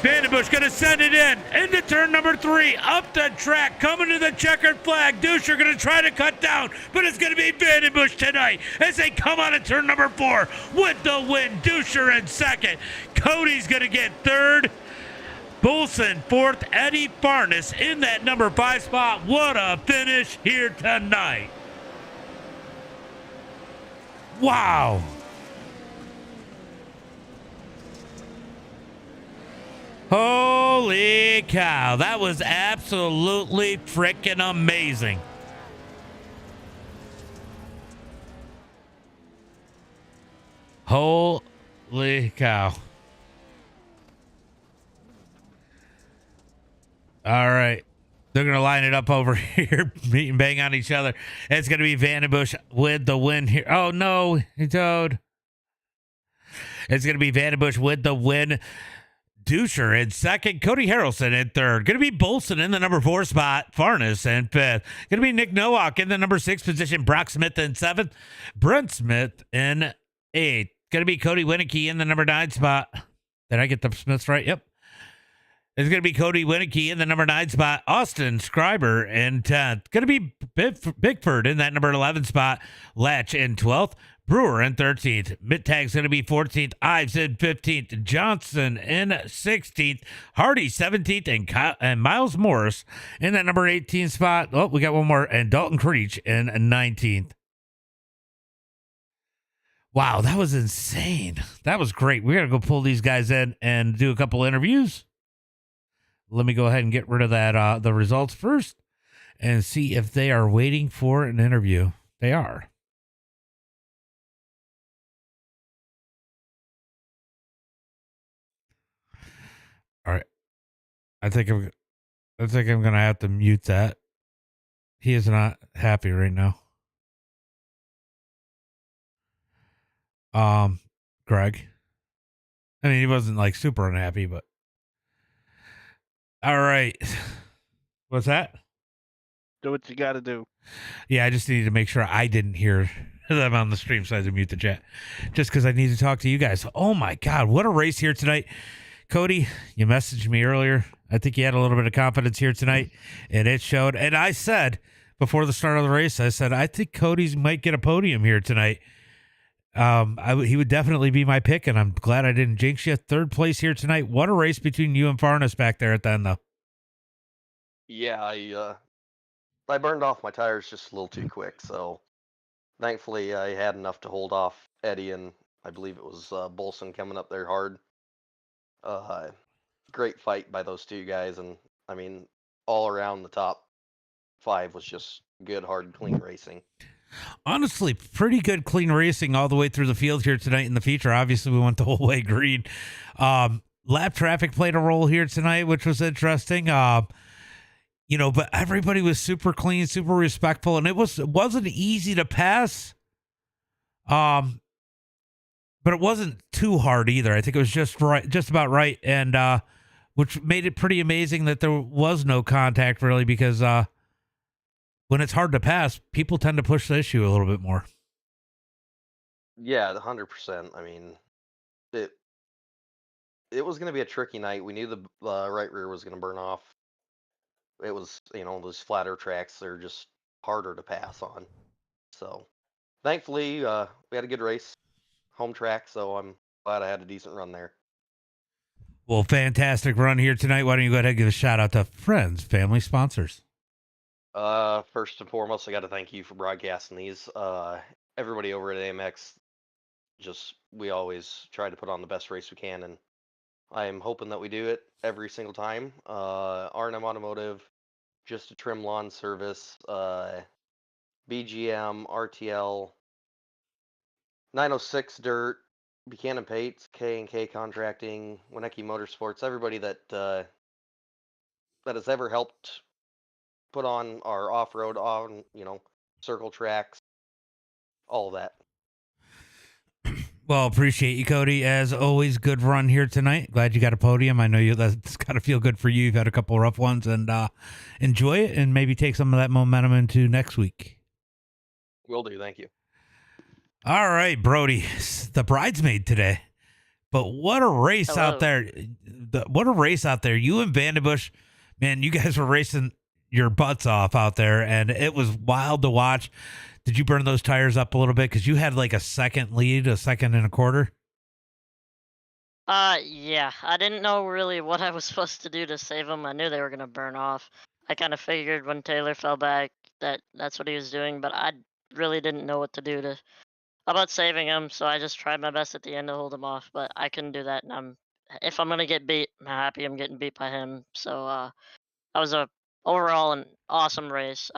Vandenbush going to send it in. Into turn number 3. Up the track. Coming to the checkered flag. Duscher going to try to cut down. But it's going to be Vandenbush tonight as they come out of turn number 4 with the win. Duscher in second. Cody's going to get third. Bolson fourth, Eddie Farnes in that number 5 spot. What a finish here tonight. Wow. Holy cow. That was absolutely freaking amazing. Holy cow. All right. They're going to line it up over here, beat and bang on each other. It's going to be Vandenbush with the win here. Oh, no, he towed. It's going to be Vandenbush with the win. Duscher in second. Cody Harrelson in third. Going to be Bolson in the number 4 spot. Farnes in 5th. Going to be Nick Nowak in the number 6 position. Brock Smith in 7th. Brent Smith in 8th. going to be Cody Winicky in the number 9 spot. Did I get the Smiths right? Yep. It's going to be Cody Winicky in the number 9 spot. Austin Scriber in 10th. Going to be Bigford in that number 11 spot. Latch in 12th. Brewer in 13th. Mittag's going to be 14th. Ives in 15th. Johnson in 16th. Hardy 17th. And Miles Morris in that number 18 spot. Oh, we got one more. And Dalton Creech in 19th. Wow, that was insane. That was great. We got to go pull these guys in and do a couple interviews. Let me go ahead and get rid of that the results first and see if they are waiting for an interview. They are. All right. I think I'm going to have to mute that. He is not happy right now. Greg. I mean, he wasn't like super unhappy, but all right. What's that? Do what you got to do. Yeah, I just needed to make sure I didn't hear them on the stream, so I had to mute the chat. Just because I need to talk to you guys. Oh my God, what a race here tonight. Cody, you messaged me earlier. I think you had a little bit of confidence here tonight, and it showed. And I said, before the start of the race, I said, I think Cody's might get a podium here tonight. He would definitely be my pick, and I'm glad I didn't jinx you. 3rd place here tonight. What a race between you and Farnes back there at the end, though. Yeah, I burned off my tires just a little too quick, so thankfully I had enough to hold off Eddie and I believe it was Bolson coming up there hard. Great fight by those two guys, and I mean, all around the top 5 was just good, hard, clean racing. Honestly, pretty good clean racing all the way through the field here tonight in the feature. Obviously, we went the whole way green. Lap traffic played a role here tonight, which was interesting. But everybody was super clean, super respectful, and it wasn't easy to pass. But it wasn't too hard either. I think it was just about right, and which made it pretty amazing that there was no contact really, because when it's hard to pass, people tend to push the issue a little bit more. Yeah, 100%. I mean, it was going to be a tricky night. We knew the right rear was going to burn off. It was, those flatter tracks, they're just harder to pass on. So, thankfully, we had a good race, home track, so I'm glad I had a decent run there. Well, fantastic run here tonight. Why don't you go ahead and give a shout out to friends, family, sponsors? First and foremost, I got to thank you for broadcasting these. Everybody over at AMX, we always try to put on the best race we can, and I am hoping that we do it every single time. R&M Automotive, Just a Trim Lawn Service, BGM, RTL, 906 Dirt, Buchanan Pates, K&K Contracting, Winecki Motorsports, everybody that has ever helped put on our off-road on, circle tracks, all of that. Well, appreciate you, Cody. As always, good run here tonight. Glad you got a podium. I know that's got to feel good for you. You've had a couple rough ones, and enjoy it, and maybe take some of that momentum into next week. Will do. Thank you. All right, Brody, the bridesmaid today. But what a race out there. What a race out there. You and Vandenbush, man, you guys were racing your butts off out there, and it was wild to watch. Did you burn those tires up a little bit? Because you had like a second lead, a second and a quarter. Yeah. I didn't know really what I was supposed to do to save them. I knew they were going to burn off. I kind of figured when Taylor fell back that's what he was doing, but I really didn't know what to do about saving him, so I just tried my best at the end to hold him off, but I couldn't do that, and if I'm going to get beat, I'm happy I'm getting beat by him. So, that was overall an awesome race.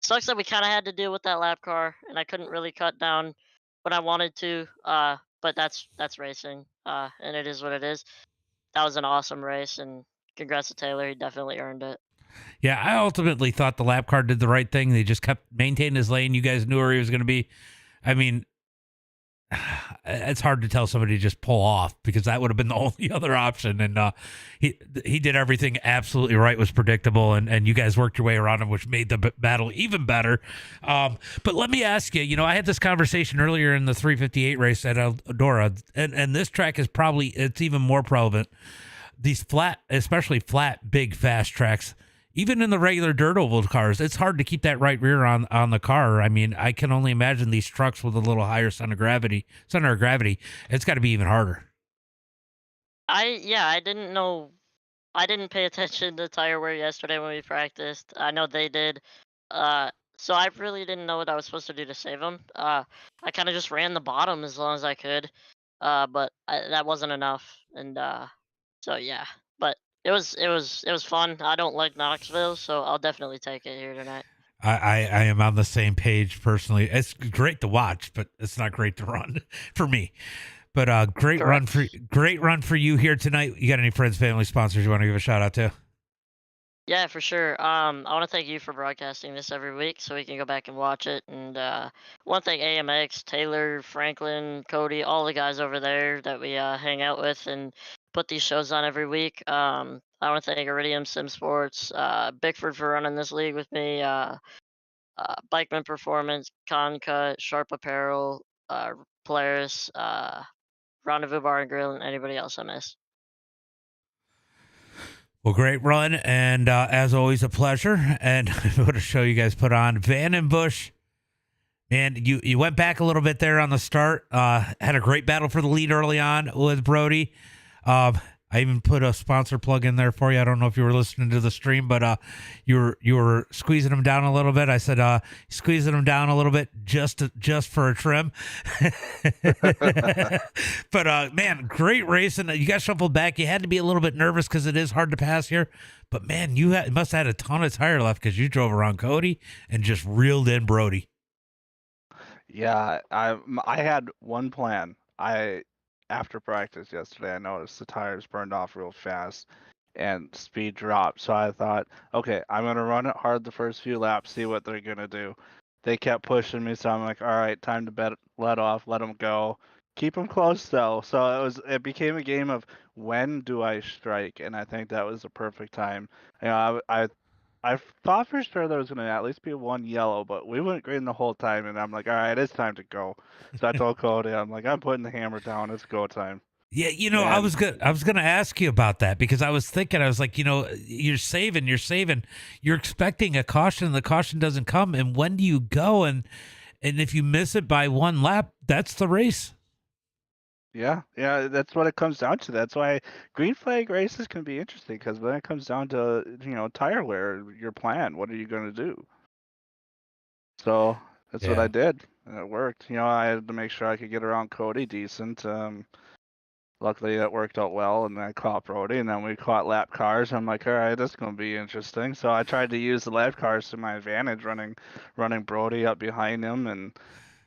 Sucks that we kind of had to deal with that lap car, and I couldn't really cut down when I wanted to. But that's racing, and it is what it is. That was an awesome race, and congrats to Taylor. He definitely earned it. Yeah, I ultimately thought the lap car did the right thing. They just kept maintaining his lane. You guys knew where he was going to be. I mean, it's hard to tell somebody to just pull off, because that would have been the only other option. And he did everything absolutely right, was predictable, and you guys worked your way around him, which made the battle even better. But let me ask you, I had this conversation earlier in the 358 race at Eldora, and this track is probably, it's even more prevalent. These flat, especially flat, big, fast tracks, even in the regular dirt oval cars, it's hard to keep that right rear on the car. I mean, I can only imagine these trucks with a little higher center of gravity. It's got to be even harder. I didn't know. I didn't pay attention to tire wear yesterday when we practiced. I know they did. So I really didn't know what I was supposed to do to save them. I kind of just ran the bottom as long as I could. But that wasn't enough, and so yeah. But it was fun. I don't like Knoxville, so I'll definitely take it here tonight. I am on the same page personally. It's great to watch, but it's not great to run for me. But great run for you here tonight. You got any friends, family, sponsors you want to give a shout out to? Yeah, for sure. I want to thank you for broadcasting this every week so we can go back and watch it. And want to thank AMX, Taylor, Franklin, Cody, all the guys over there that we hang out with and put these shows on every week. I want to thank Iridium Sim Sports, Bickford for running this league with me, Bikeman Performance, Concut, Sharp Apparel, Polaris, Rendezvous Bar and Grill, and anybody else I missed. Well, great run, and as always, a pleasure. And I want to show you guys put on Van and Bush. And you went back a little bit there on the start. Had a great battle for the lead early on with Brody. I even put a sponsor plug in there for you. I don't know if you were listening to the stream, but you were squeezing them down a little bit. I said squeezing them down a little bit just for a trim. But man, great racing. You got shuffled back. You had to be a little bit nervous because it is hard to pass here. But man, you must have had a ton of tire left because you drove around Cody and just reeled in Brody. Yeah, I had one plan. After practice yesterday, I noticed the tires burned off real fast and speed dropped. So I thought, okay, I'm going to run it hard the first few laps, see what they're going to do. They kept pushing me, so I'm like, all right, time to let off, let them go. Keep them close, though. So it became a game of when do I strike? And I think that was the perfect time. I thought for sure there was going to at least be one yellow, but we went green the whole time, and I'm like, all right, it's time to go. So I told Cody, I'm like, I'm putting the hammer down. It's go time. Yeah, I was gonna ask you about that because I was thinking, I was like, you're saving, you're expecting a caution, the caution doesn't come, and when do you go? And if you miss it by one lap, that's the race. Yeah, that's what it comes down to. That's why green flag races can be interesting because when it comes down to tire wear, your plan, what are you going to do? So that's what I did, and it worked. I had to make sure I could get around Cody decent. Luckily, that worked out well, and then I caught Brody, and then we caught lap cars. I'm like, all right, that's going to be interesting. So I tried to use the lap cars to my advantage, running Brody up behind him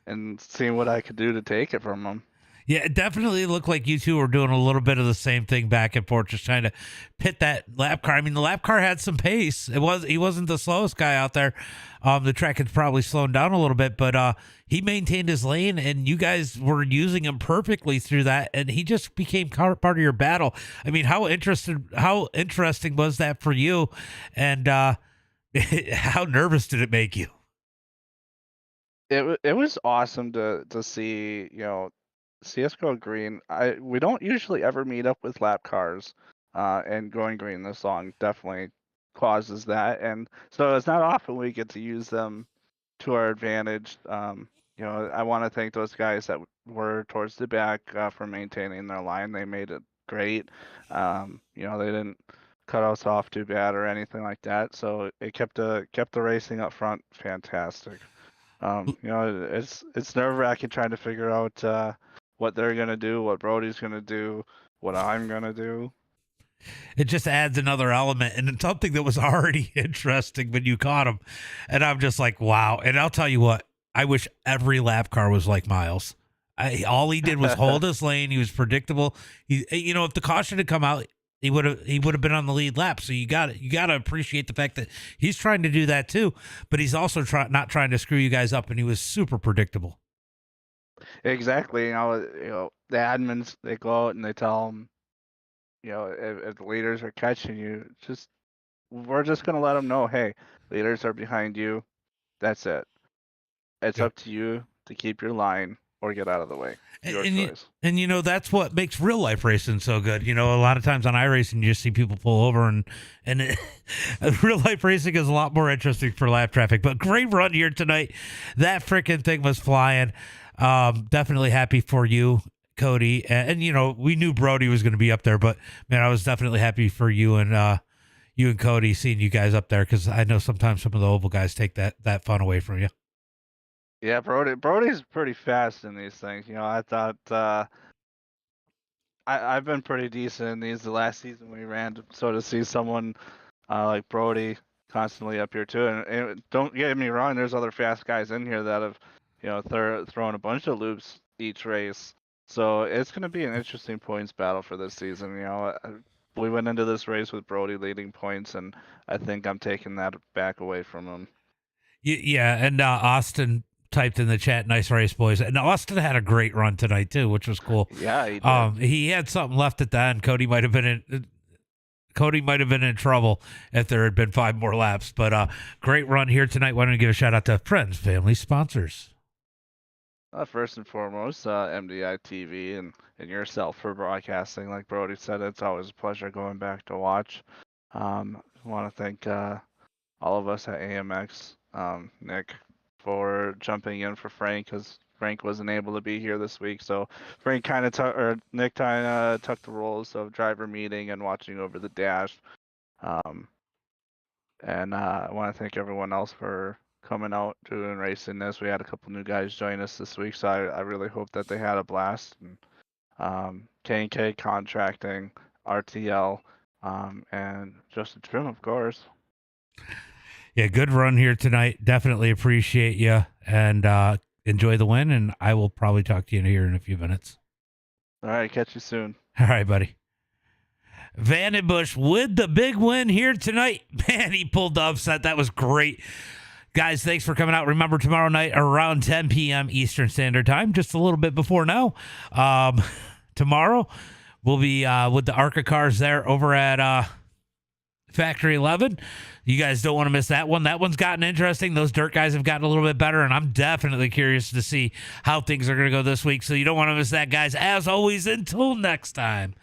and seeing what I could do to take it from him. Yeah, it definitely looked like you two were doing a little bit of the same thing back and forth, just trying to pit that lap car. I mean, the lap car had some pace. He wasn't the slowest guy out there. The track had probably slowed down a little bit, but he maintained his lane, and you guys were using him perfectly through that, and he just became part of your battle. I mean, how interesting was that for you, and how nervous did it make you? It was awesome to see, CS:GO green. We don't usually ever meet up with lap cars, and going green this long definitely causes that, and so it's not often we get to use them to our advantage. I want to thank those guys that were towards the back for maintaining their line. They made it great. They didn't cut us off too bad or anything like that, so it kept the racing up front fantastic. It's nerve-wracking trying to figure out what they're going to do, what Brody's going to do, what I'm going to do. It just adds another element, and it's something that was already interesting when you caught him. And I'm just like, wow. And I'll tell you what, I wish every lap car was like Miles. All he did was hold his lane. He was predictable. If the caution had come out, he would have been on the lead lap. So you got to appreciate the fact that he's trying to do that too, but he's also not trying to screw you guys up, and he was super predictable. Exactly. The admins, they go out and they tell them, if the leaders are catching you, we're just gonna let them know, hey, leaders are behind you. That's it. It's Yeah. up to you to keep your line or get out of the way. Your And choice. that's what makes real life racing so good. A lot of times on iRacing, you just see people pull over, and real life racing is a lot more interesting for lap traffic. But great run here tonight. That freaking thing was flying. Definitely happy for you, Cody. And we knew Brody was going to be up there, but man, I was definitely happy for you and Cody, seeing you guys up there, because I know sometimes some of the oval guys take that fun away from you. Yeah, Brody's pretty fast in these things. I thought I've been pretty decent in these. The last season we ran, so to see someone like Brody constantly up here too, and don't get me wrong, there's other fast guys in here that have thrown a bunch of loops each race. So it's going to be an interesting points battle for this season. We went into this race with Brody leading points, and I think I'm taking that back away from him. Yeah, and Austin typed in the chat, "Nice race, boys." And Austin had a great run tonight too, which was cool. Yeah, he did. He had something left at the end. Cody might have been in trouble if there had been 5 more laps. But great run here tonight. Why don't you give a shout out to friends, family, sponsors? First and foremost, MDI TV and yourself for broadcasting. Like Brody said, it's always a pleasure going back to watch. I want to thank all of us at AMX, Nick, for jumping in for Frank, because Frank wasn't able to be here this week. So Nick kind of took the roles of driver meeting and watching over the dash. And I want to thank everyone else for coming out doing racing this. We had a couple new guys join us this week, so I really hope that they had a blast. And K&K Contracting, RTL, and Justin Trim, of course. Yeah, good run here tonight. Definitely appreciate you, and enjoy the win. And I will probably talk to you here in a few minutes. All right, catch you soon. All right, buddy. Vandenbush with the big win here tonight. Man, he pulled the upset. That was great. Guys, thanks for coming out. Remember, tomorrow night around 10 p.m. Eastern Standard Time, just a little bit before now. Tomorrow, we'll be with the ARCA cars there over at Factory 11. You guys don't want to miss that one. That one's gotten interesting. Those dirt guys have gotten a little bit better, and I'm definitely curious to see how things are going to go this week. So you don't want to miss that, guys. As always, until next time,